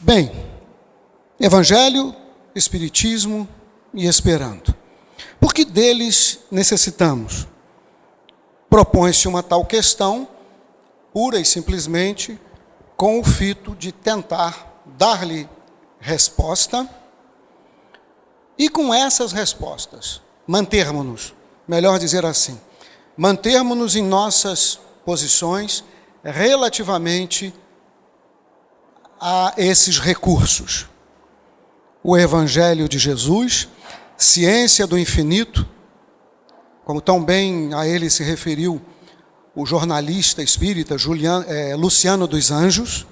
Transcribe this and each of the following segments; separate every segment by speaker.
Speaker 1: Bem, Evangelho, Espiritismo e Esperanto. Por que deles necessitamos? Propõe-se uma tal questão, pura e simplesmente, com o fito de tentar dar-lhe resposta e com essas respostas mantermos-nos, melhor dizer assim, mantermos-nos em nossas posições relativamente a esses recursos. O Evangelho de Jesus, ciência do infinito, como tão bem a ele se referiu o jornalista espírita Luciano dos Anjos,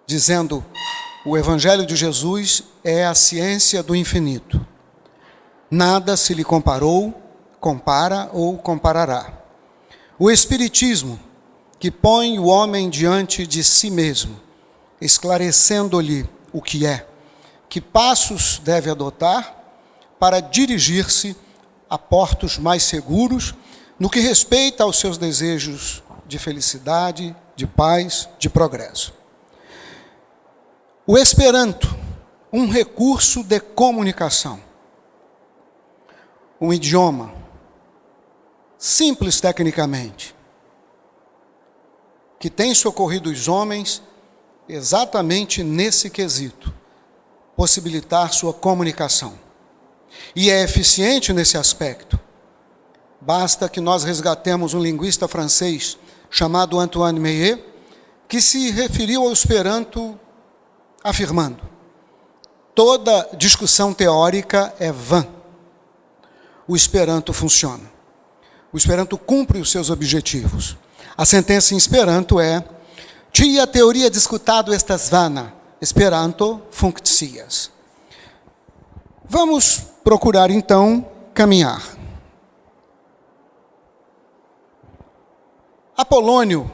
Speaker 1: dizendo: o Evangelho de Jesus é a ciência do infinito. Nada se lhe comparou, compara ou comparará. O Espiritismo, que põe o homem diante de si mesmo, esclarecendo-lhe o que é, que passos deve adotar para dirigir-se a portos mais seguros no que respeita aos seus desejos de felicidade, de paz, de progresso. O Esperanto, um recurso de comunicação, um idioma simples tecnicamente, que tem socorrido os homens exatamente nesse quesito, possibilitar sua comunicação. E é eficiente nesse aspecto. Basta que nós resgatemos um linguista francês chamado Antoine Meillet, que se referiu ao Esperanto afirmando: toda discussão teórica é vã. O Esperanto funciona. O Esperanto cumpre os seus objetivos. A sentença em Esperanto é: tia teoria diskutado estas vana, Esperanto funkcias. Vamos procurar então caminhar. Apolônio,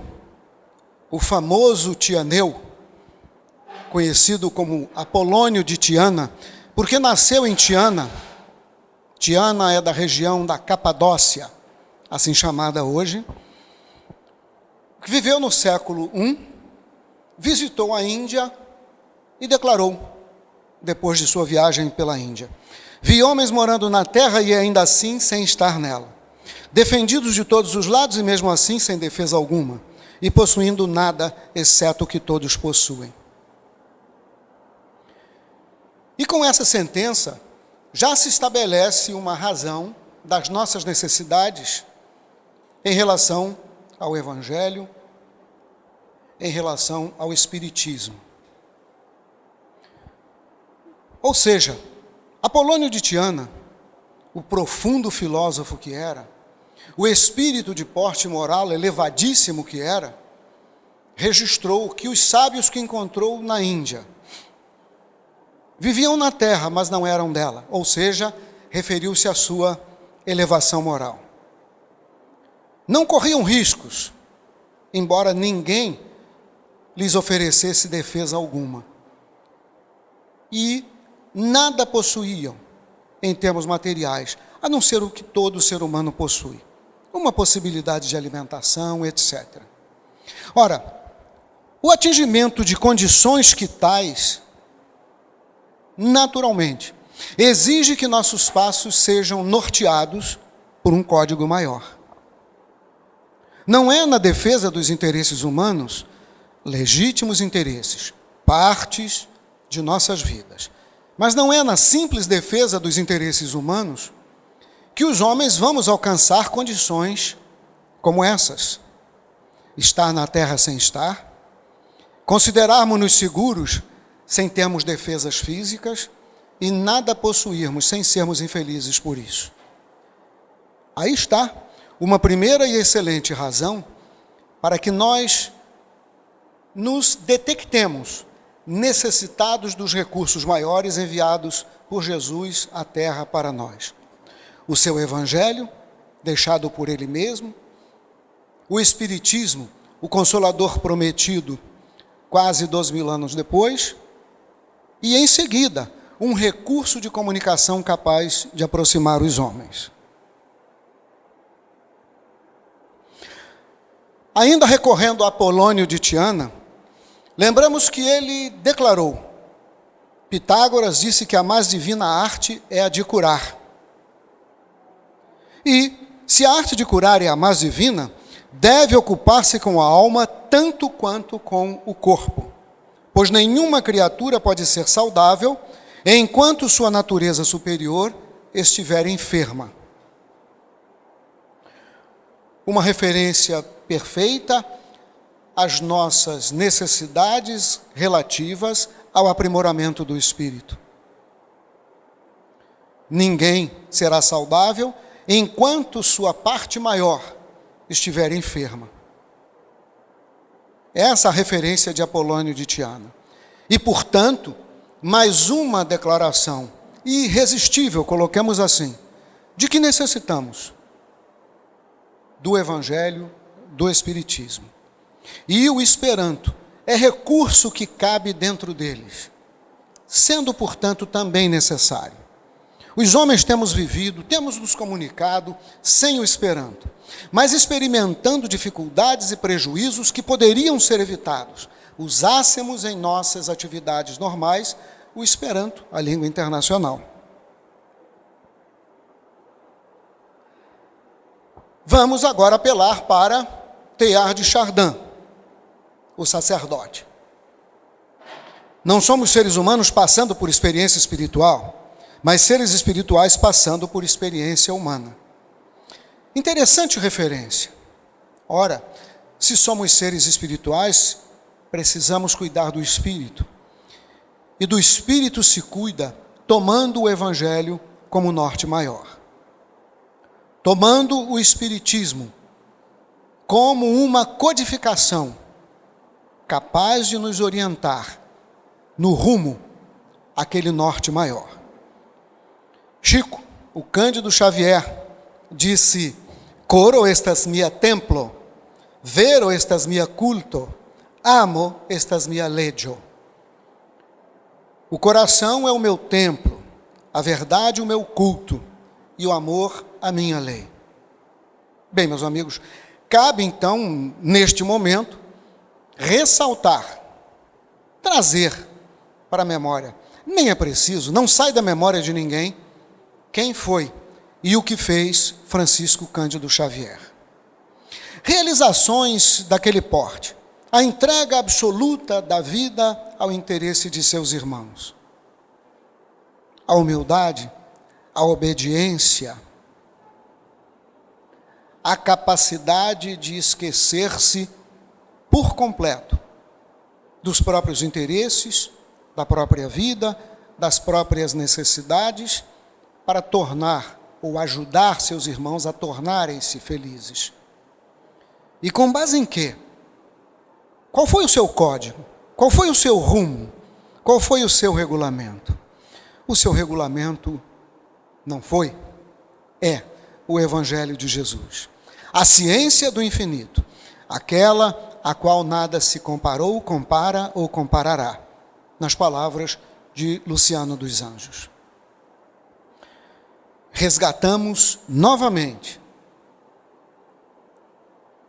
Speaker 1: o famoso Tianeu, conhecido como Apolônio de Tiana, porque nasceu em Tiana. Tiana é da região da Capadócia, assim chamada hoje. Viveu no século I, visitou a Índia e declarou, depois de sua viagem pela Índia: vi homens morando na terra e ainda assim sem estar nela, defendidos de todos os lados e mesmo assim sem defesa alguma, e possuindo nada exceto o que todos possuem. E com essa sentença já se estabelece uma razão das nossas necessidades em relação ao Evangelho, em relação ao Espiritismo. Ou seja, Apolônio de Tiana, o profundo filósofo que era, o espírito de porte moral elevadíssimo que era, registrou que os sábios que encontrou na Índia viviam na terra, mas não eram dela, ou seja, referiu-se à sua elevação moral. Não corriam riscos, embora ninguém lhes oferecesse defesa alguma. E nada possuíam em termos materiais, a não ser o que todo ser humano possui. Uma possibilidade de alimentação, etc. Ora, o atingimento de condições que tais, naturalmente, exige que nossos passos sejam norteados por um código maior. Não é na defesa dos interesses humanos, legítimos interesses, partes de nossas vidas, mas não é na simples defesa dos interesses humanos que os homens vamos alcançar condições como essas: estar na terra sem estar, considerarmos-nos seguros sem termos defesas físicas e nada possuirmos sem sermos infelizes por isso. Aí está uma primeira e excelente razão para que nós nos detectemos necessitados dos recursos maiores enviados por Jesus à terra para nós. O seu Evangelho, deixado por ele mesmo, o Espiritismo, o Consolador prometido quase 2000 anos depois, e em seguida, um recurso de comunicação capaz de aproximar os homens. Ainda recorrendo a Apolônio de Tiana, lembramos que ele declarou: Pitágoras disse que a mais divina arte é a de curar. E, se a arte de curar é a mais divina, deve ocupar-se com a alma tanto quanto com o corpo, pois nenhuma criatura pode ser saudável enquanto sua natureza superior estiver enferma. Uma referência perfeita às nossas necessidades relativas ao aprimoramento do espírito. Ninguém será saudável enquanto sua parte maior estiver enferma. Essa é a referência de Apolônio de Tiana. E, portanto, mais uma declaração irresistível, coloquemos assim, de que necessitamos do Evangelho, do Espiritismo. E o Esperanto é recurso que cabe dentro deles, sendo, portanto, também necessário. Os homens temos vivido, temos nos comunicado sem o Esperanto, mas experimentando dificuldades e prejuízos que poderiam ser evitados, usássemos em nossas atividades normais o Esperanto, a língua internacional. Vamos agora apelar para Teilhard de Chardin, o sacerdote. Não somos seres humanos passando por experiência espiritual, mas seres espirituais passando por experiência humana. Interessante referência. Ora, se somos seres espirituais, precisamos cuidar do espírito. E do espírito se cuida tomando o Evangelho como norte maior. Tomando o Espiritismo como uma codificação capaz de nos orientar no rumo àquele norte maior. Chico, o Cândido Xavier, disse: Coro estas mia templo, vero estas mia culto, amo estas mia legio. O coração é o meu templo, a verdade o meu culto e o amor a minha lei. Bem, meus amigos, cabe então, neste momento, ressaltar, trazer para a memória. Nem é preciso, não sai da memória de ninguém quem foi e o que fez Francisco Cândido Xavier. Realizações daquele porte, a entrega absoluta da vida ao interesse de seus irmãos, a humildade, a obediência, a capacidade de esquecer-se por completo dos próprios interesses, da própria vida, das próprias necessidades, para tornar ou ajudar seus irmãos a tornarem-se felizes. E com base em quê? Qual foi o seu código? Qual foi o seu rumo? Qual foi o seu regulamento? O seu regulamento não foi, é o Evangelho de Jesus. A ciência do infinito, aquela a qual nada se comparou, compara ou comparará, nas palavras de Luciano dos Anjos. Resgatamos novamente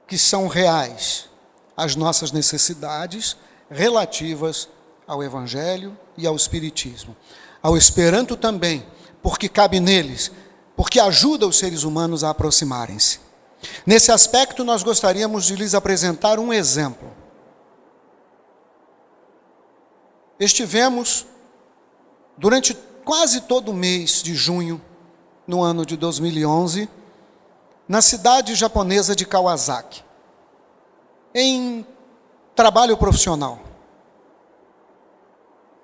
Speaker 1: que são reais as nossas necessidades relativas ao Evangelho e ao Espiritismo. Ao Esperanto também, porque cabe neles, porque ajuda os seres humanos a aproximarem-se. Nesse aspecto, nós gostaríamos de lhes apresentar um exemplo. Estivemos, durante quase todo o mês de junho, no ano de 2011, na cidade japonesa de Kawasaki, em trabalho profissional.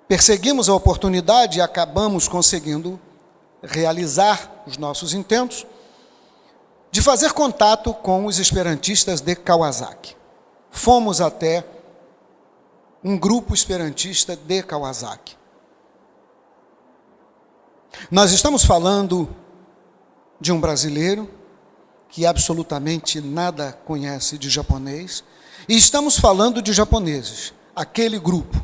Speaker 1: Perseguimos a oportunidade e acabamos conseguindo realizar os nossos intentos de fazer contato com os esperantistas de Kawasaki. Fomos até um grupo esperantista de Kawasaki. Nós estamos falando de um brasileiro que absolutamente nada conhece de japonês, e estamos falando de japoneses, aquele grupo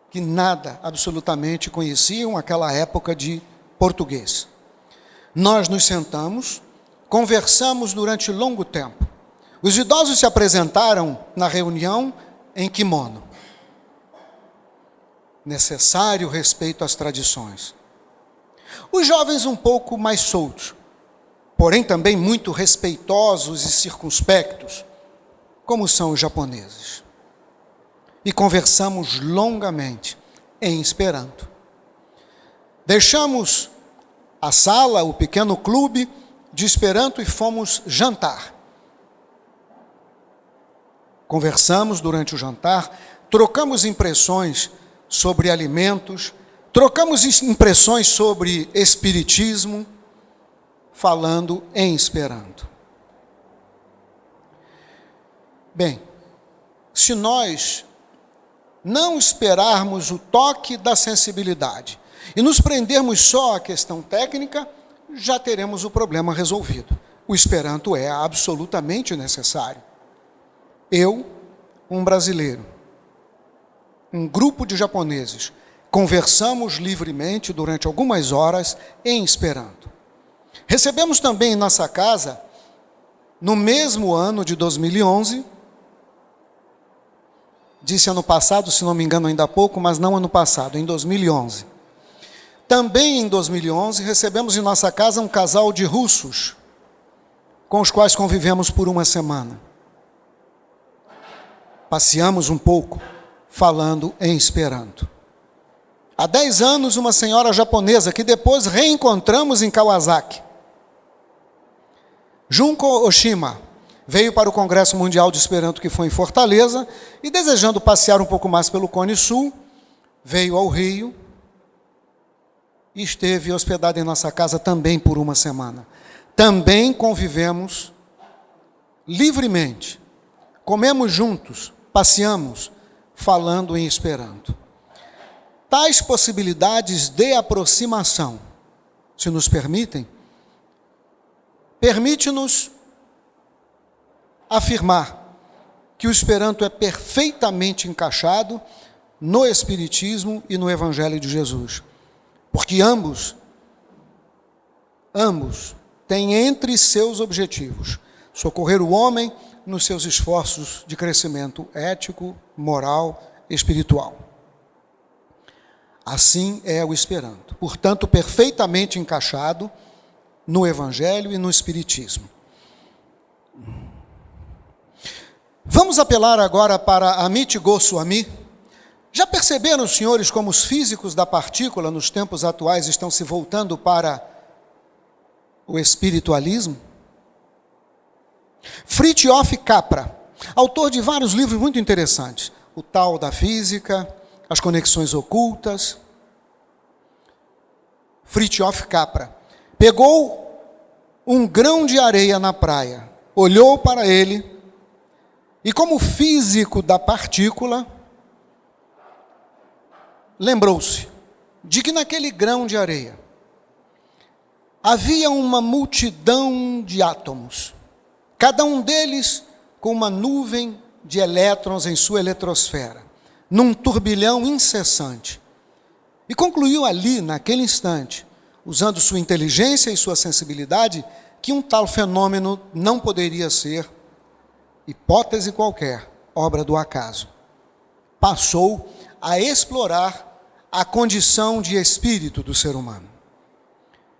Speaker 1: que nada absolutamente conheciam naquela época de português. Nós nos sentamos, conversamos durante longo tempo. Os idosos se apresentaram na reunião em kimono. Necessário respeito às tradições. Os jovens um pouco mais soltos, porém também muito respeitosos e circunspectos, como são os japoneses. E conversamos longamente em Esperanto. Deixamos a sala, o pequeno clube de Esperanto e fomos jantar. Conversamos durante o jantar, trocamos impressões sobre alimentos, trocamos impressões sobre espiritismo, falando em Esperanto. Bem, se nós não esperarmos o toque da sensibilidade e nos prendermos só à questão técnica, já teremos o problema resolvido. O Esperanto é absolutamente necessário. Eu, um brasileiro, um grupo de japoneses, conversamos livremente durante algumas horas em Esperanto. Recebemos também em nossa casa, no mesmo ano de 2011, disse ano passado, se não me engano ainda há pouco, mas não ano passado, em 2011. Também em 2011, recebemos em nossa casa um casal de russos, com os quais convivemos por uma semana. Passeamos um pouco, falando em Esperanto. Há 10 anos, uma senhora japonesa, que depois reencontramos em Kawasaki. Junko Oshima veio para o Congresso Mundial de Esperanto, que foi em Fortaleza, e desejando passear um pouco mais pelo Cone Sul, veio ao Rio e esteve hospedado em nossa casa também por uma semana. Também convivemos livremente, comemos juntos, passeamos, falando em Esperanto. Tais possibilidades de aproximação, se nos permitem, permite-nos afirmar que o Esperanto é perfeitamente encaixado no Espiritismo e no Evangelho de Jesus. Porque ambos têm entre seus objetivos socorrer o homem nos seus esforços de crescimento ético, moral e espiritual. Assim é o Esperanto, portanto, perfeitamente encaixado no Evangelho e no Espiritismo. Vamos apelar agora para Amit Goswami. Já perceberam, senhores, como os físicos da partícula nos tempos atuais estão se voltando para o espiritualismo? Fritjof Capra, autor de vários livros muito interessantes, O Tal da Física, As Conexões Ocultas. Fritjof Capra pegou um grão de areia na praia, olhou para ele e, como físico da partícula, lembrou-se de que naquele grão de areia havia uma multidão de átomos, cada um deles com uma nuvem de elétrons em sua eletrosfera, num turbilhão incessante. E concluiu ali, naquele instante, usando sua inteligência e sua sensibilidade, que um tal fenômeno não poderia ser, hipótese qualquer, obra do acaso. Passou a explorar a condição de espírito do ser humano.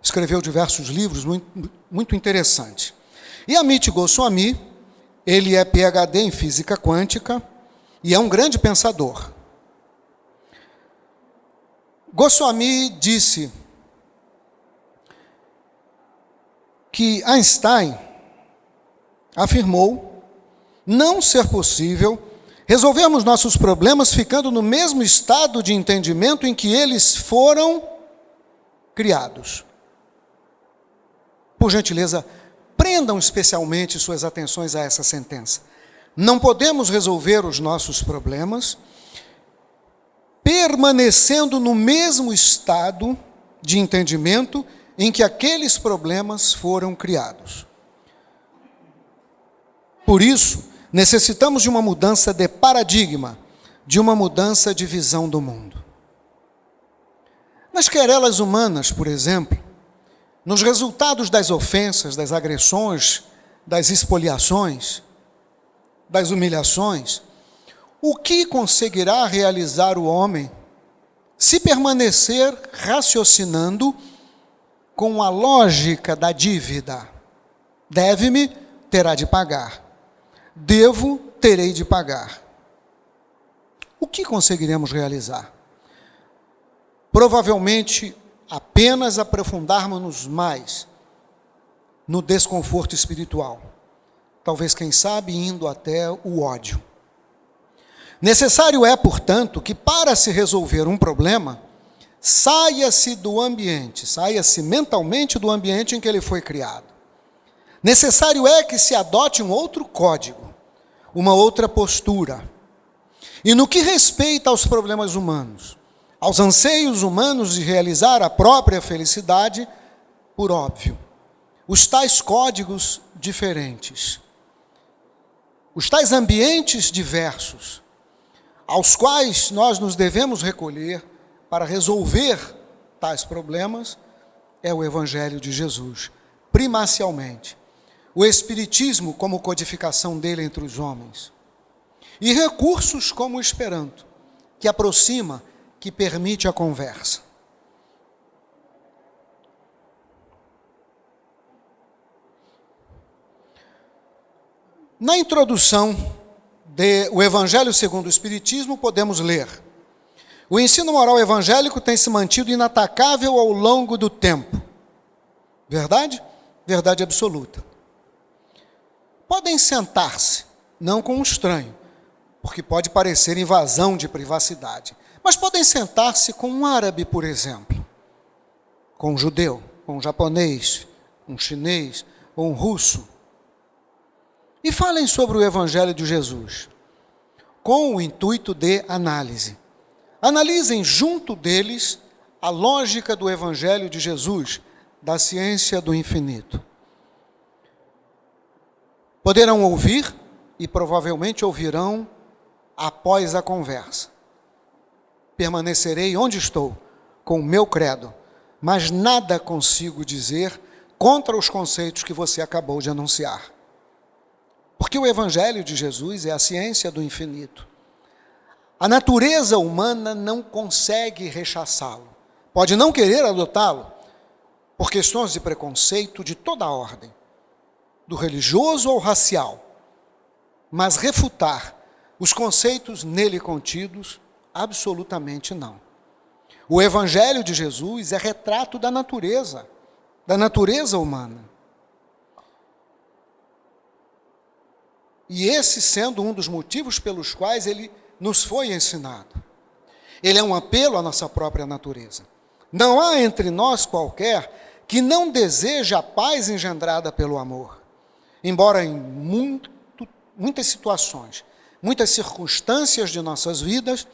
Speaker 1: Escreveu diversos livros muito interessantes. E Amit Goswami, ele é PhD em física quântica e é um grande pensador. Goswami disse que Einstein afirmou não ser possível resolvermos nossos problemas ficando no mesmo estado de entendimento em que eles foram criados. Por gentileza, prendam especialmente suas atenções a essa sentença. Não podemos resolver os nossos problemas permanecendo no mesmo estado de entendimento em que aqueles problemas foram criados. Por isso, necessitamos de uma mudança de paradigma, de uma mudança de visão do mundo. Nas querelas humanas, por exemplo, nos resultados das ofensas, das agressões, das expoliações, das humilhações, o que conseguirá realizar o homem se permanecer raciocinando com a lógica da dívida? Deve-me, terá de pagar. Devo, terei de pagar. O que conseguiremos realizar? Provavelmente apenas aprofundarmos-nos mais no desconforto espiritual. Talvez, quem sabe, indo até o ódio. Necessário é, portanto, que para se resolver um problema, saia-se do ambiente, saia-se mentalmente do ambiente em que ele foi criado. Necessário é que se adote um outro código, uma outra postura. E no que respeita aos problemas humanos, aos anseios humanos de realizar a própria felicidade, por óbvio, os tais códigos diferentes, os tais ambientes diversos, aos quais nós nos devemos recolher para resolver tais problemas, é o Evangelho de Jesus, primacialmente. O Espiritismo como codificação dele entre os homens. E recursos como o Esperanto, que aproxima, que permite a conversa. Na introdução do Evangelho segundo o Espiritismo, podemos ler: o ensino moral evangélico tem se mantido inatacável ao longo do tempo. Verdade? Verdade absoluta. Podem sentar-se, não com um estranho, porque pode parecer invasão de privacidade, mas podem sentar-se com um árabe, por exemplo, com um judeu, com um japonês, um chinês ou um russo, e falem sobre o Evangelho de Jesus, com o intuito de análise. Analisem junto deles a lógica do Evangelho de Jesus, da ciência do infinito. Poderão ouvir, e provavelmente ouvirão após a conversa: permanecerei onde estou, com o meu credo, mas nada consigo dizer contra os conceitos que você acabou de anunciar. Porque o Evangelho de Jesus é a ciência do infinito. A natureza humana não consegue rechaçá-lo. Pode não querer adotá-lo, por questões de preconceito de toda a ordem, do religioso ao racial, mas refutar os conceitos nele contidos, absolutamente não. O Evangelho de Jesus é retrato da natureza humana. E esse sendo um dos motivos pelos quais ele nos foi ensinado. Ele é um apelo à nossa própria natureza. Não há entre nós qualquer que não deseje a paz engendrada pelo amor. Embora em muitas situações, muitas circunstâncias de nossas vidas,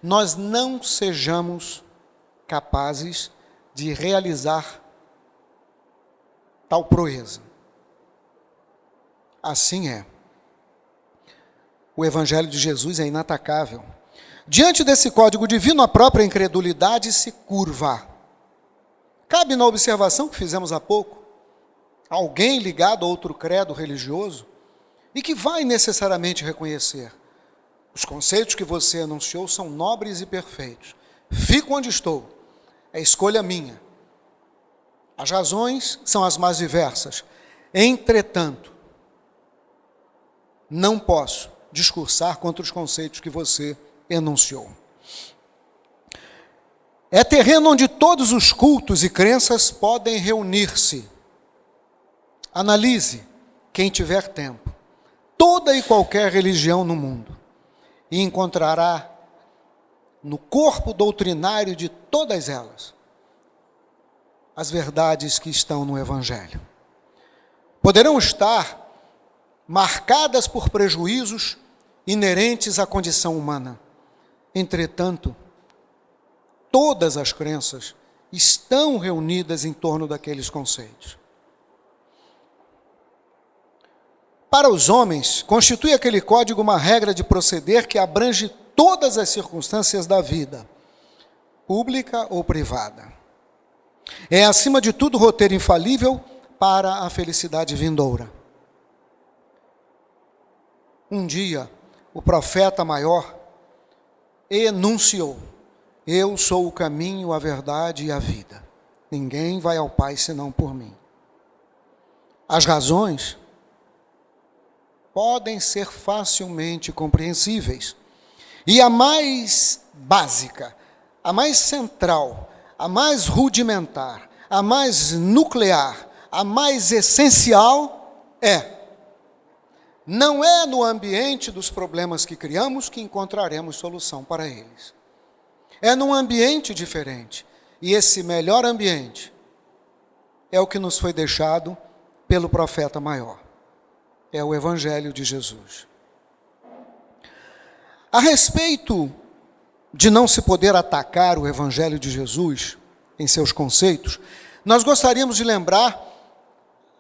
Speaker 1: nós não sejamos capazes de realizar tal proeza. Assim é. O Evangelho de Jesus é inatacável. Diante desse código divino, a própria incredulidade se curva. Cabe na observação que fizemos há pouco, alguém ligado a outro credo religioso e que vai necessariamente reconhecer: os conceitos que você anunciou são nobres e perfeitos. Fico onde estou. É escolha minha. As razões são as mais diversas. Entretanto, não posso discursar contra os conceitos que você enunciou. É terreno onde todos os cultos e crenças podem reunir-se. Analise, quem tiver tempo, toda e qualquer religião no mundo, e encontrará no corpo doutrinário de todas elas as verdades que estão no Evangelho. Poderão estar marcadas por prejuízos inerentes à condição humana. Entretanto, todas as crenças estão reunidas em torno daqueles conceitos. Para os homens, constitui aquele código uma regra de proceder que abrange todas as circunstâncias da vida, pública ou privada. É, acima de tudo, roteiro infalível para a felicidade vindoura. Um dia, o profeta maior enunciou: eu sou o caminho, a verdade e a vida. Ninguém vai ao Pai senão por mim. As razões podem ser facilmente compreensíveis. E a mais básica, a mais central, a mais rudimentar, a mais nuclear, a mais essencial não é no ambiente dos problemas que criamos que encontraremos solução para eles. É num ambiente diferente. E esse melhor ambiente é o que nos foi deixado pelo profeta maior. É o Evangelho de Jesus. A respeito de não se poder atacar o Evangelho de Jesus em seus conceitos, nós gostaríamos de lembrar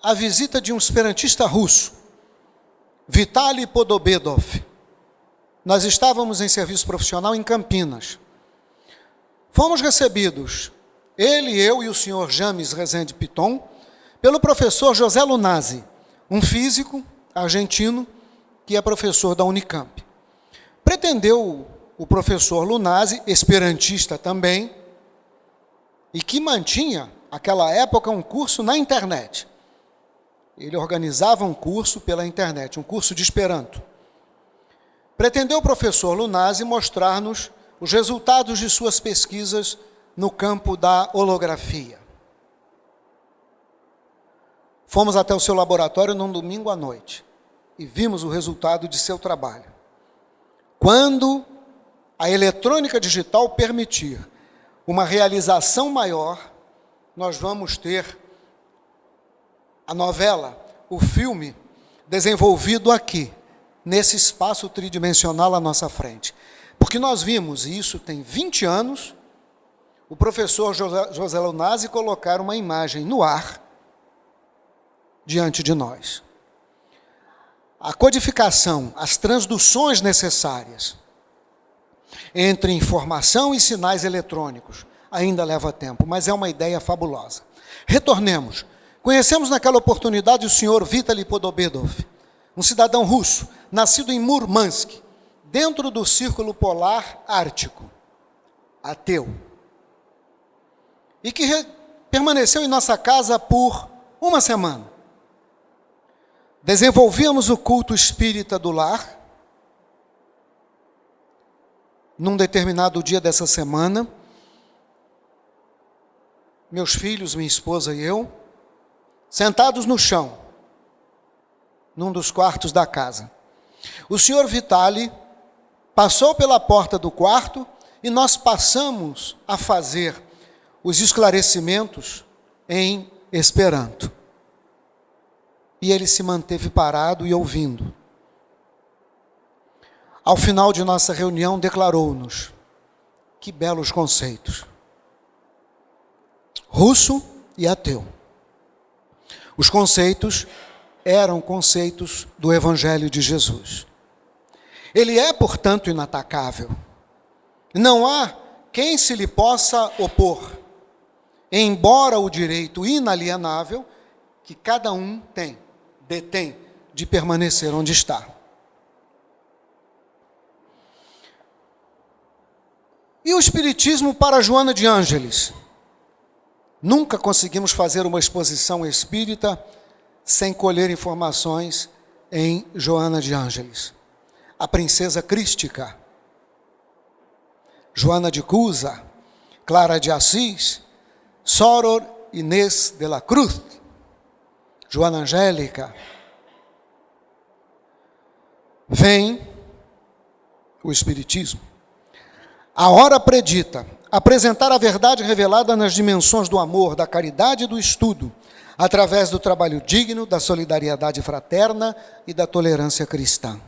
Speaker 1: a visita de um esperantista russo, Vitaly Podobedov. Nós estávamos em serviço profissional em Campinas. Fomos recebidos, ele, eu e o senhor James Rezende Piton, pelo professor José Lunazzi, um físico argentino que é professor da Unicamp. Pretendeu o professor Lunazzi, esperantista também, e que mantinha, naquela época, um curso na internet. Ele organizava um curso pela internet, um curso de Esperanto. Pretendeu o professor Lunazzi mostrar-nos os resultados de suas pesquisas no campo da holografia. Fomos até o seu laboratório num domingo à noite e vimos o resultado de seu trabalho. Quando a eletrônica digital permitir uma realização maior, nós vamos ter a novela, o filme, desenvolvido aqui, nesse espaço tridimensional à nossa frente. Porque nós vimos, e isso tem 20 anos, o professor José Lunazzi colocar uma imagem no ar diante de nós. A codificação, as transduções necessárias entre informação e sinais eletrônicos ainda leva tempo, mas é uma ideia fabulosa. Retornemos. Conhecemos naquela oportunidade o senhor Vitaly Podobedov, um cidadão russo, nascido em Murmansk, dentro do Círculo Polar Ártico, ateu, e que permaneceu em nossa casa por uma semana. Desenvolvíamos o culto espírita do lar. Num determinado dia dessa semana, meus filhos, minha esposa e eu, sentados no chão, num dos quartos da casa. O senhor Vitaly passou pela porta do quarto e nós passamos a fazer os esclarecimentos em Esperanto. E ele se manteve parado e ouvindo. Ao final de nossa reunião, declarou-nos: que belos conceitos. Russo e ateu. Os conceitos eram conceitos do Evangelho de Jesus. Ele é, portanto, inatacável. Não há quem se lhe possa opor, embora o direito inalienável que cada um detém de permanecer onde está. E o Espiritismo para Joana de Ângeles? Nunca conseguimos fazer uma exposição espírita sem colher informações em Joana de Ângeles. A princesa crística, Joana de Cusa, Clara de Assis, Soror Inês de la Cruz, Joana Angélica. Vem o Espiritismo. A hora predita, apresentar a verdade revelada nas dimensões do amor, da caridade e do estudo, através do trabalho digno, da solidariedade fraterna e da tolerância cristã.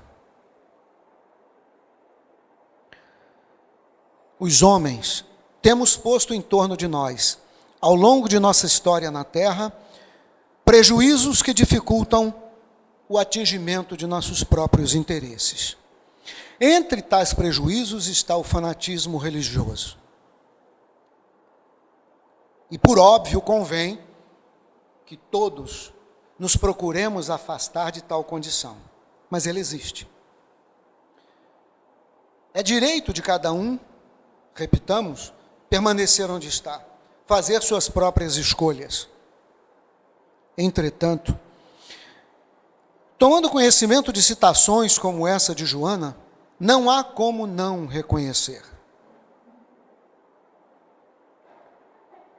Speaker 1: Os homens temos posto em torno de nós, ao longo de nossa história na Terra, prejuízos que dificultam o atingimento de nossos próprios interesses. Entre tais prejuízos está o fanatismo religioso. E por óbvio convém que todos nos procuremos afastar de tal condição. Mas ele existe. É direito de cada um, repitamos, permanecer onde está, fazer suas próprias escolhas. Entretanto, tomando conhecimento de citações como essa de Joana, não há como não reconhecer.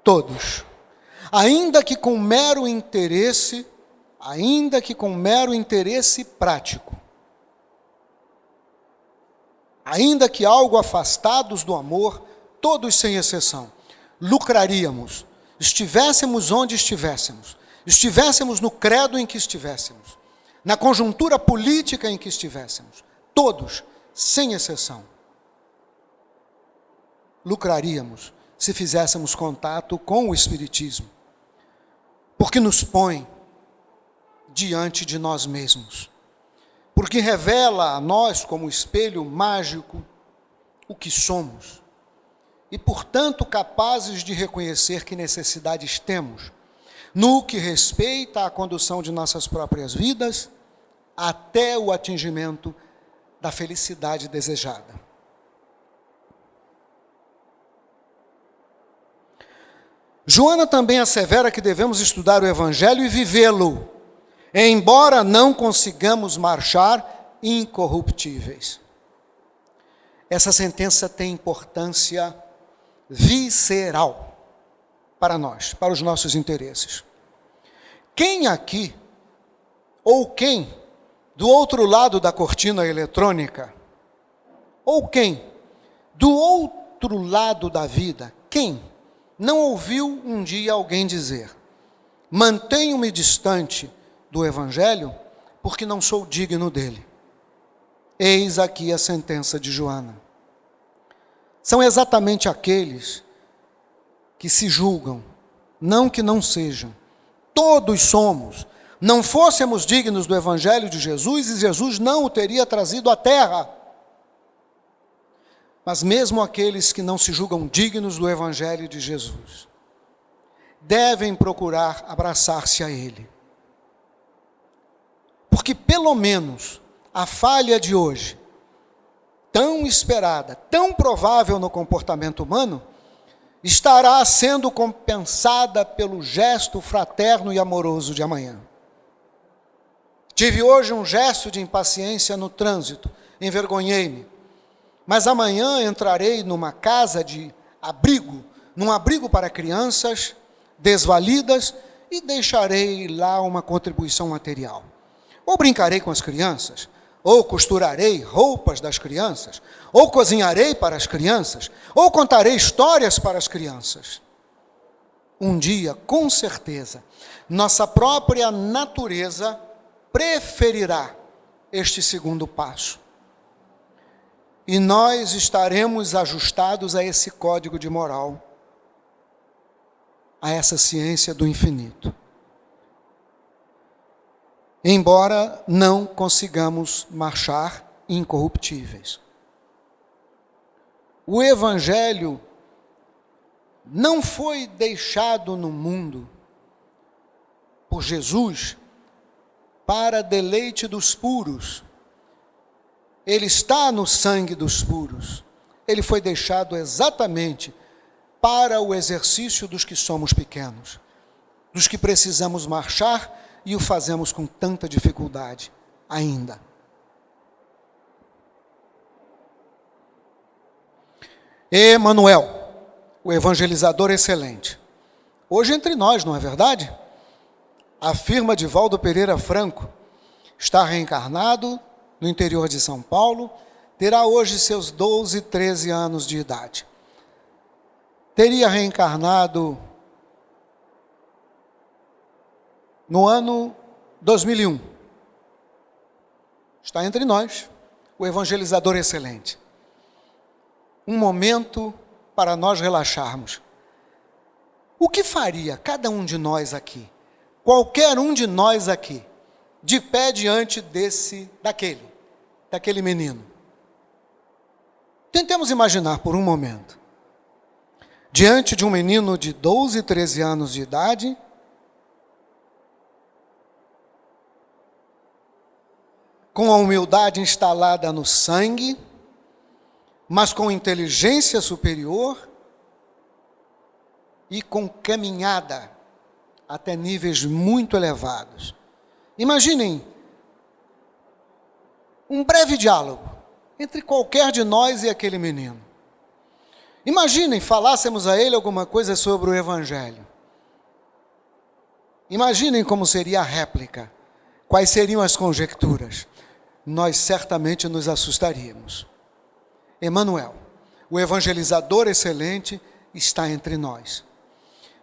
Speaker 1: Todos, ainda que com mero interesse prático, ainda que algo afastados do amor, todos sem exceção, lucraríamos, estivéssemos onde estivéssemos no credo em que estivéssemos, na conjuntura política em que estivéssemos, todos, sem exceção, lucraríamos se fizéssemos contato com o Espiritismo, porque nos põe diante de nós mesmos, porque revela a nós como espelho mágico o que somos, e portanto capazes de reconhecer que necessidades temos, no que respeita à condução de nossas próprias vidas, até o atingimento da felicidade desejada. Joana também assevera que devemos estudar o Evangelho e vivê-lo, embora não consigamos marchar incorruptíveis. Essa sentença tem importância visceral para nós, para os nossos interesses. Quem aqui, ou quem, do outro lado da cortina eletrônica, ou quem, do outro lado da vida, quem não ouviu um dia alguém dizer: mantenho-me distante do Evangelho, porque não sou digno dele? Eis aqui a sentença de Joana. São exatamente aqueles que se julgam, não que não sejam. Todos somos. Não fôssemos dignos do Evangelho de Jesus, e Jesus não o teria trazido à terra. Mas mesmo aqueles que não se julgam dignos do Evangelho de Jesus, devem procurar abraçar-se a ele. Porque pelo menos a falha de hoje, tão esperada, tão provável no comportamento humano, estará sendo compensada pelo gesto fraterno e amoroso de amanhã. Tive hoje um gesto de impaciência no trânsito, envergonhei-me, mas amanhã entrarei numa casa de abrigo, num abrigo para crianças desvalidas, e deixarei lá uma contribuição material. Ou brincarei com as crianças, ou costurarei roupas das crianças, ou cozinharei para as crianças, ou contarei histórias para as crianças. Um dia, com certeza, nossa própria natureza preferirá este segundo passo. E nós estaremos ajustados a esse código de moral, a essa ciência do infinito. Embora não consigamos marchar incorruptíveis. O Evangelho não foi deixado no mundo por Jesus para deleite dos puros. Ele está no sangue dos puros. Ele foi deixado exatamente para o exercício dos que somos pequenos, dos que precisamos marchar e o fazemos com tanta dificuldade ainda. Emanuel, o evangelizador excelente, hoje entre nós, não é verdade? Afirma Divaldo Pereira Franco, está reencarnado no interior de São Paulo, terá hoje seus 12, 13 anos de idade. Teria reencarnado no ano 2001. Está entre nós, o evangelizador excelente. Um momento para nós relaxarmos. O que faria cada um de nós aqui, qualquer um de nós aqui, de pé diante daquele menino? Tentemos imaginar por um momento. Diante de um menino de 12, 13 anos de idade, com a humildade instalada no sangue, mas com inteligência superior e com caminhada até níveis muito elevados. Imaginem um breve diálogo entre qualquer de nós e aquele menino. Imaginem, falássemos a ele alguma coisa sobre o Evangelho. Imaginem como seria a réplica, quais seriam as conjecturas. Nós certamente nos assustaríamos. Emanuel, o evangelizador excelente, está entre nós.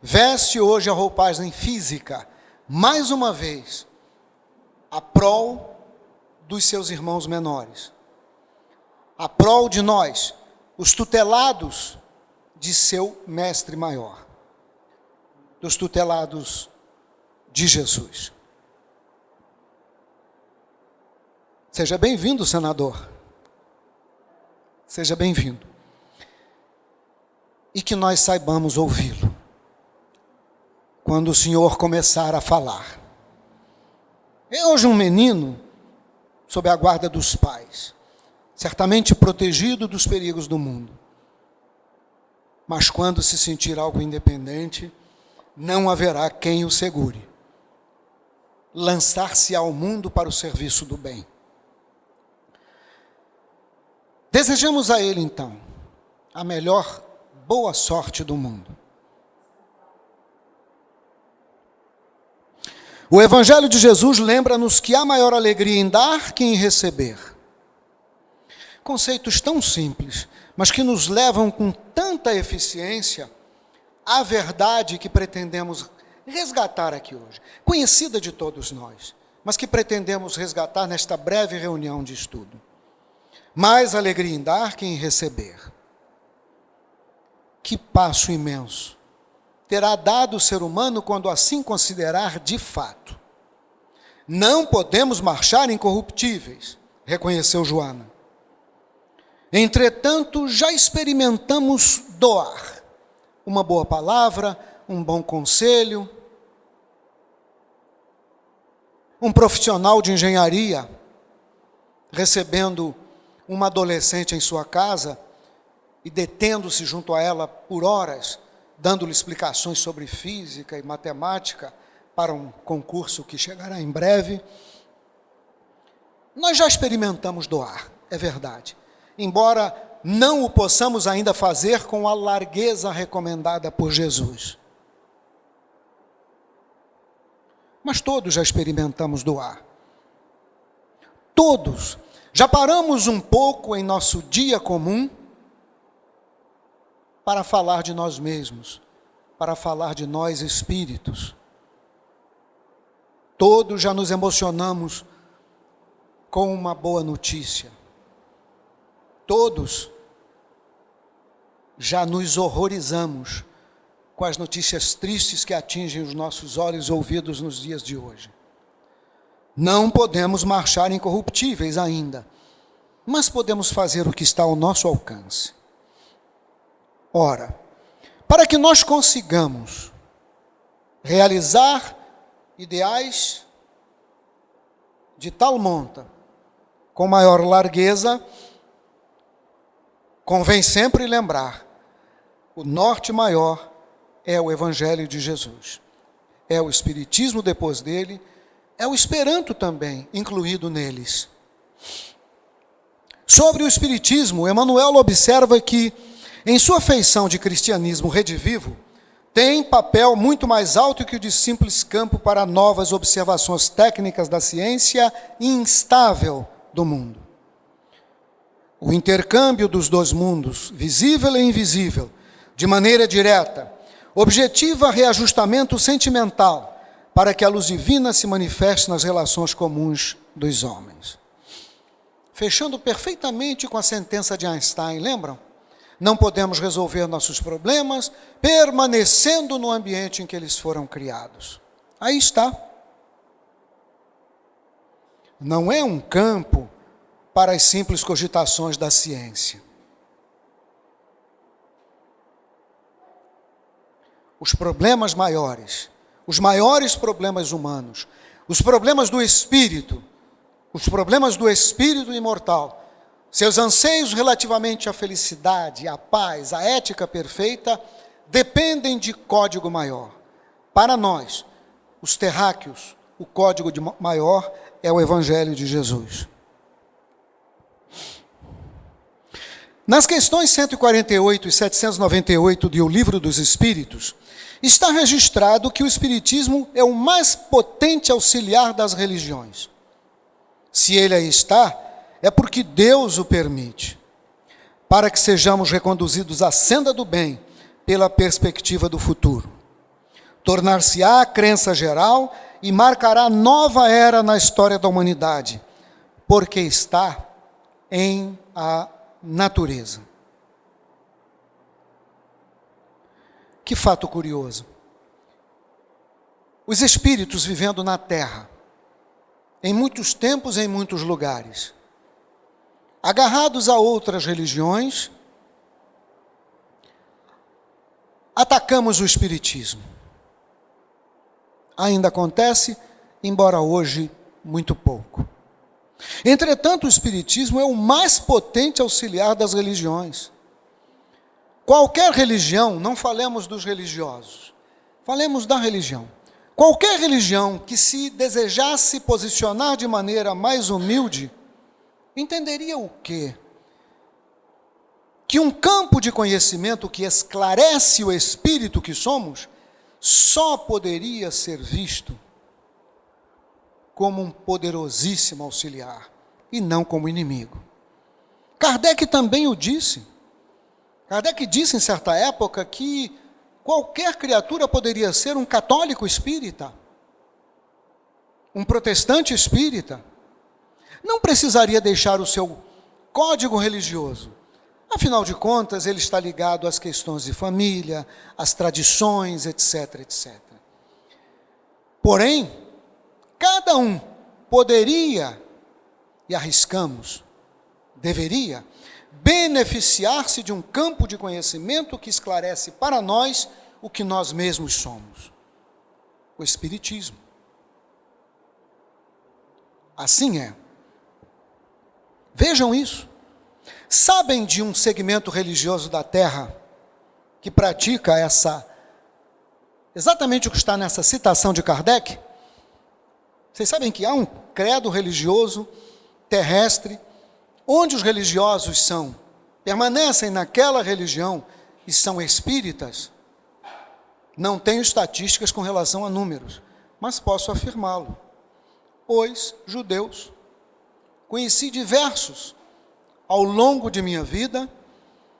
Speaker 1: Veste hoje a roupagem física, mais uma vez, a prol dos seus irmãos menores, a prol de nós, os tutelados de seu mestre maior, dos tutelados de Jesus. Seja bem-vindo, senador. Seja bem-vindo. E que nós saibamos ouvi-lo quando o Senhor começar a falar. É hoje um menino sob a guarda dos pais, certamente protegido dos perigos do mundo. Mas quando se sentir algo independente, não haverá quem o segure. Lançar-se ao mundo para o serviço do bem. Desejamos a ele, então, a melhor boa sorte do mundo. O Evangelho de Jesus lembra-nos que há maior alegria em dar que em receber. Conceitos tão simples, mas que nos levam com tanta eficiência à verdade que pretendemos resgatar aqui hoje, conhecida de todos nós, mas que pretendemos resgatar nesta breve reunião de estudo. Mais alegria em dar que em receber. Que passo imenso terá dado o ser humano quando assim considerar de fato. Não podemos marchar incorruptíveis, reconheceu Joana. Entretanto, já experimentamos doar uma boa palavra, um bom conselho. Um profissional de engenharia recebendo uma adolescente em sua casa e detendo-se junto a ela por horas, dando-lhe explicações sobre física e matemática para um concurso que chegará em breve. Nós já experimentamos doar, é verdade, embora não o possamos ainda fazer com a largueza recomendada por Jesus. Mas todos já experimentamos doar. Todos. Já paramos um pouco em nosso dia comum para falar de nós mesmos, para falar de nós espíritos. Todos já nos emocionamos com uma boa notícia. Todos já nos horrorizamos com as notícias tristes que atingem os nossos olhos e ouvidos nos dias de hoje. Não podemos marchar incorruptíveis ainda, mas podemos fazer o que está ao nosso alcance. Ora, para que nós consigamos realizar ideais de tal monta, com maior largueza, convém sempre lembrar, o norte maior é o Evangelho de Jesus. É o Espiritismo depois dele, é o Esperanto também, incluído neles. Sobre o Espiritismo, Emanuel observa que, em sua feição de cristianismo redivivo, tem papel muito mais alto que o de simples campo para novas observações técnicas da ciência instável do mundo. O intercâmbio dos dois mundos, visível e invisível, de maneira direta, objetiva reajustamento sentimental, para que a luz divina se manifeste nas relações comuns dos homens. Fechando perfeitamente com a sentença de Einstein, lembram? Não podemos resolver nossos problemas permanecendo no ambiente em que eles foram criados. Aí está. Não é um campo para as simples cogitações da ciência. Os problemas maiores, os maiores problemas humanos, os problemas do espírito imortal, Seus anseios relativamente à felicidade, à paz, à ética perfeita, dependem de código maior. Para nós, os terráqueos, o código maior é o Evangelho de Jesus. Nas questões 148 e 798 do Livro dos Espíritos, está registrado que o Espiritismo é o mais potente auxiliar das religiões. Se ele aí está, é porque Deus o permite, para que sejamos reconduzidos à senda do bem pela perspectiva do futuro. Tornar-se-á a crença geral e marcará nova era na história da humanidade, porque está em a natureza. Que fato curioso. Os espíritos vivendo na Terra, em muitos tempos, em muitos lugares, agarrados a outras religiões, atacamos o Espiritismo. Ainda acontece, embora hoje muito pouco. Entretanto, o Espiritismo é o mais potente auxiliar das religiões. Qualquer religião, não falemos dos religiosos, falemos da religião. Qualquer religião que se desejasse posicionar de maneira mais humilde, entenderia o quê? Que um campo de conhecimento que esclarece o espírito que somos, só poderia ser visto como um poderosíssimo auxiliar, e não como inimigo. Kardec também o disse. Kardec disse em certa época que qualquer criatura poderia ser um católico espírita, um protestante espírita. Não precisaria deixar o seu código religioso. Afinal de contas, ele está ligado às questões de família, às tradições, etc, etc. Porém, cada um poderia, e arriscamos, deveria, beneficiar-se de um campo de conhecimento que esclarece para nós o que nós mesmos somos. O Espiritismo. Assim é. Vejam isso. Sabem de um segmento religioso da Terra que pratica exatamente o que está nessa citação de Kardec? Vocês sabem que há um credo religioso terrestre, onde os religiosos permanecem naquela religião e são espíritas? Não tenho estatísticas com relação a números, mas posso afirmá-lo. Pois, judeus, conheci diversos ao longo de minha vida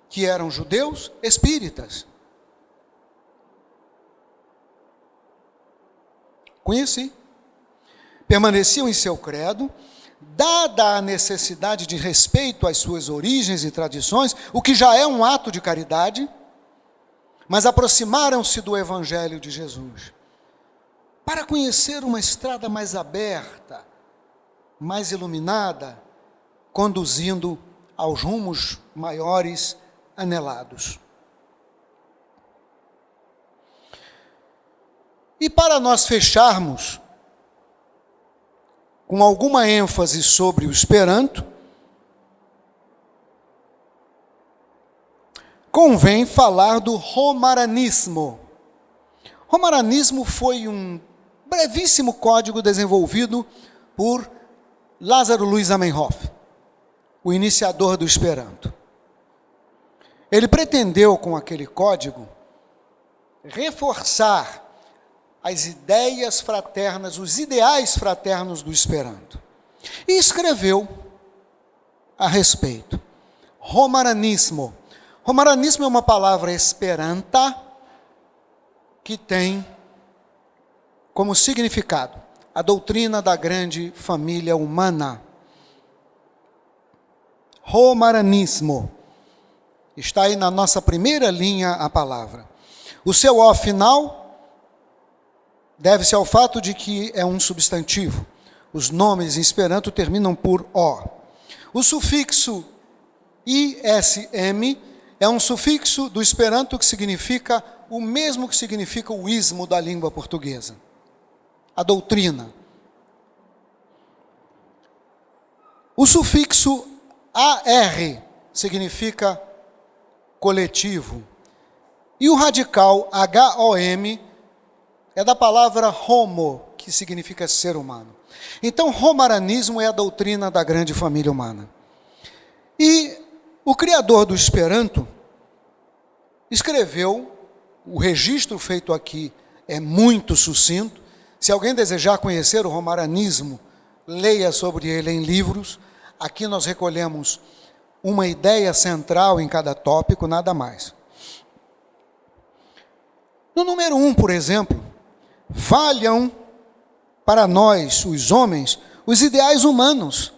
Speaker 1: que eram judeus espíritas. Conheci. Permaneciam em seu credo, dada a necessidade de respeito às suas origens e tradições, o que já é um ato de caridade, mas aproximaram-se do Evangelho de Jesus, para conhecer uma estrada mais aberta, mais iluminada, conduzindo aos rumos maiores anelados. E para nós fecharmos com alguma ênfase sobre o Esperanto, convém falar do romaranismo. Romaranismo foi um brevíssimo código desenvolvido por Lázaro Luiz Zamenhof, o iniciador do Esperanto. Ele pretendeu, com aquele código, reforçar as ideias fraternas, os ideais fraternos do Esperanto. E escreveu a respeito. Romaranismo. Romaranismo é uma palavra esperanta que tem como significado a doutrina da grande família humana. Romaranismo. Está aí na nossa primeira linha a palavra. O seu O final deve-se ao fato de que é um substantivo. Os nomes em Esperanto terminam por O. O sufixo ISM é um sufixo do Esperanto que significa o mesmo que significa o ismo da língua portuguesa. A doutrina. O sufixo AR significa coletivo. E o radical HOM é da palavra homo, que significa ser humano. Então, romaranismo é a doutrina da grande família humana. E o criador do Esperanto escreveu, o registro feito aqui é muito sucinto. Se alguém desejar conhecer o romaranismo, leia sobre ele em livros. Aqui nós recolhemos uma ideia central em cada tópico, nada mais. No número 1, por exemplo, valham para nós, os homens, os ideais humanos,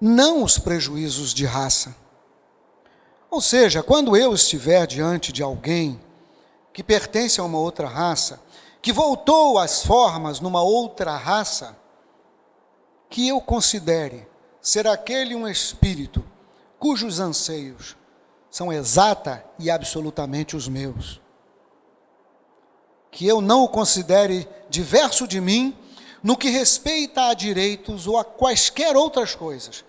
Speaker 1: não os prejuízos de raça. Ou seja, quando eu estiver diante de alguém que pertence a uma outra raça, que voltou às formas numa outra raça, que eu considere ser aquele um espírito cujos anseios são exata e absolutamente os meus. Que eu não o considere diverso de mim no que respeita a direitos ou a quaisquer outras coisas,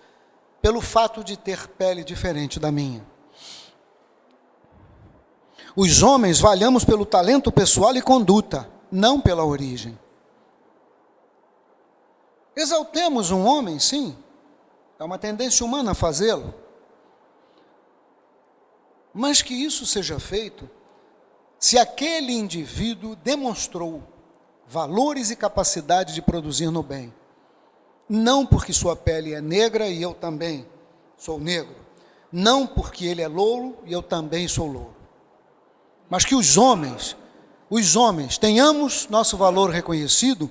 Speaker 1: pelo fato de ter pele diferente da minha. Os homens valhamos pelo talento pessoal e conduta, não pela origem. Exaltemos um homem, sim, é uma tendência humana fazê-lo, mas que isso seja feito se aquele indivíduo demonstrou valores e capacidade de produzir no bem. Não porque sua pele é negra e eu também sou negro. Não porque ele é louro e eu também sou louro. Mas que os homens, tenhamos nosso valor reconhecido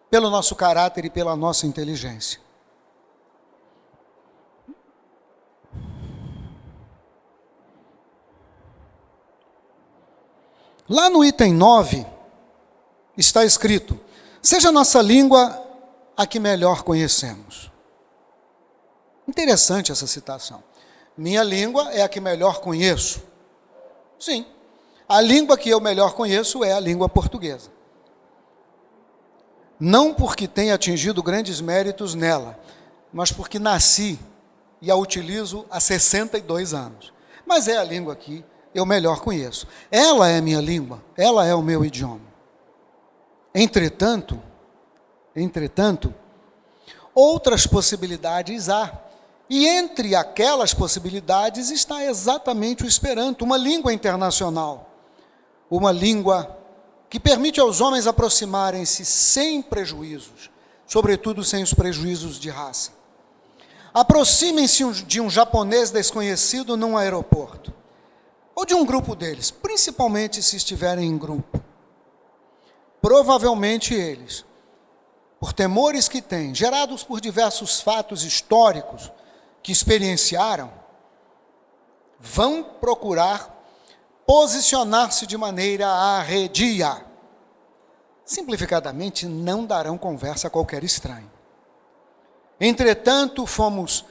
Speaker 1: pelo nosso caráter e pela nossa inteligência. Lá no item 9, está escrito: seja nossa língua a que melhor conhecemos. Interessante essa citação. Minha língua é a que melhor conheço. Sim, a língua que eu melhor conheço é a língua portuguesa. Não porque tenha atingido grandes méritos nela, mas porque nasci e a utilizo há 62 anos. Mas é a língua que eu melhor conheço. Ela é minha língua, ela é o meu idioma. Entretanto, outras possibilidades há. E entre aquelas possibilidades está exatamente o Esperanto, uma língua internacional. Uma língua que permite aos homens aproximarem-se sem prejuízos, sobretudo sem os prejuízos de raça. Aproximem-se de um japonês desconhecido num aeroporto, ou de um grupo deles, principalmente se estiverem em grupo. Provavelmente eles, por temores que têm, gerados por diversos fatos históricos que experienciaram, vão procurar posicionar-se de maneira arredia. Simplificadamente, não darão conversa a qualquer estranho. Entretanto, fomos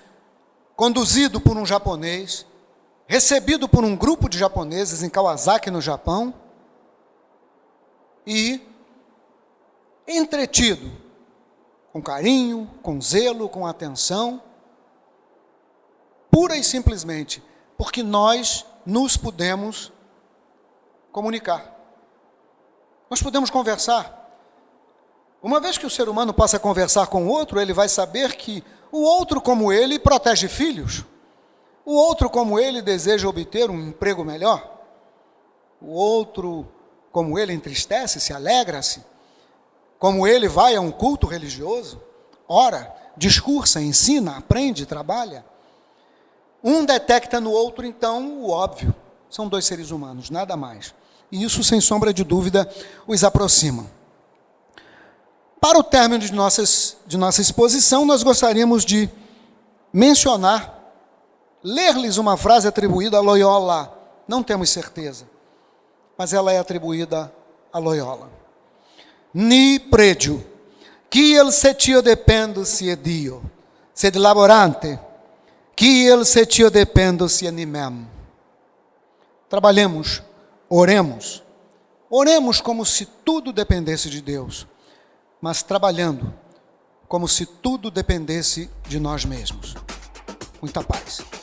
Speaker 1: conduzidos por um japonês, recebido por um grupo de japoneses em Kawasaki, no Japão, e entretido, com carinho, com zelo, com atenção, pura e simplesmente porque nós nos pudemos comunicar. Nós podemos conversar. Uma vez que o ser humano passa a conversar com o outro, ele vai saber que o outro, como ele, protege filhos. O outro, como ele, deseja obter um emprego melhor. O outro, como ele, entristece-se, alegra-se. Como ele, vai a um culto religioso, ora, discursa, ensina, aprende, trabalha. Um detecta no outro, então, o óbvio. São dois seres humanos, nada mais. E isso, sem sombra de dúvida, os aproxima. Para o término de nossa exposição, nós gostaríamos de mencionar, ler-lhes uma frase atribuída a Loyola. Não temos certeza, mas ela é atribuída a Loyola. Ni pregio, kiel se tio dependo si è Dio, sed laborante, kiel se tio dependo si è nimem. Trabalhemos, oremos como se tudo dependesse de Deus, mas trabalhando como se tudo dependesse de nós mesmos. Muita paz.